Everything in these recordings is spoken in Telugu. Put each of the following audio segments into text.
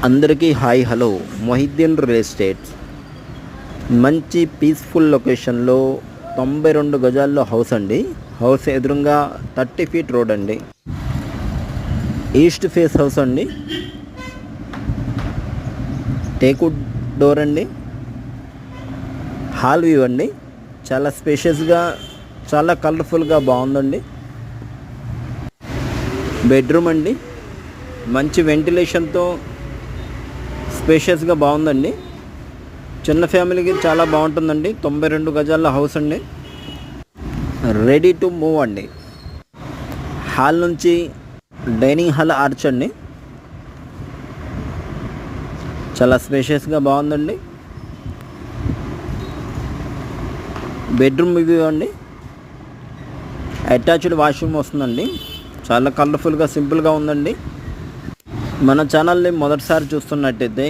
అందరికీ hi hello. Mohiuddin real estates మంచి పీస్ఫుల్ లొకేషన్లో 92 గజాల్లో హౌస్ అండి. హౌస్ ఎదురుగా 30 ఫీట్ రోడ్ అండి. ఈస్ట్ ఫేస్ హౌస్ అండి. టేకుడ్ డోర్ అండి. హాల్ వ్యూ అండి. చాలా స్పేషియస్గా, చాలా కలర్ఫుల్గా బాగుందండి. బెడ్రూమ్ అండి. మంచి వెంటిలేషన్తో స్పేషియస్గా బాగుందండి. చిన్న ఫ్యామిలీకి చాలా బాగుంటుందండి. 92 గజాల హౌస్ అండి. రెడీ టు మూవ్ అండి. హాల్ నుంచి డైనింగ్ హాల్ ఆర్చ్ అండి. చాలా స్పేషియస్గా బాగుందండి. బెడ్రూమ్ వ్యూ అండి. అటాచ్డ్ వాష్రూమ్ వస్తుందండి. చాలా కలర్ఫుల్గా, సింపుల్గా ఉందండి. మన ఛానల్ని మొదటిసారి చూస్తున్నట్టయితే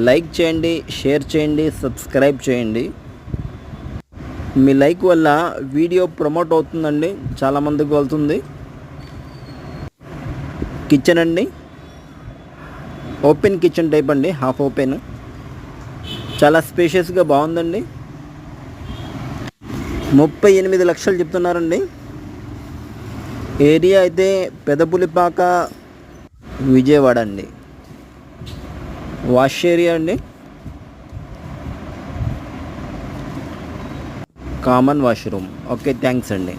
లైక్ చేయండి, షేర్ చేయండి, సబ్స్క్రైబ్ చేయండి. మీ లైక్ వల్ల వీడియో ప్రమోట్ అవుతుందండి, చాలామందికి వెళ్తుంది. కిచెన్ అండి. ఓపెన్ కిచెన్ టైప్ అండి, హాఫ్ ఓపెన్. చాలా స్పేషియస్గా బాగుందండి. 38 లక్షలు చెప్తున్నారండి. ఏరియా అయితే పెదపులిపాక, విజయవాడ అండి. వాష్ ఏరియా అండి. Common washroom. ఓకే, థ్యాంక్స్ అండి.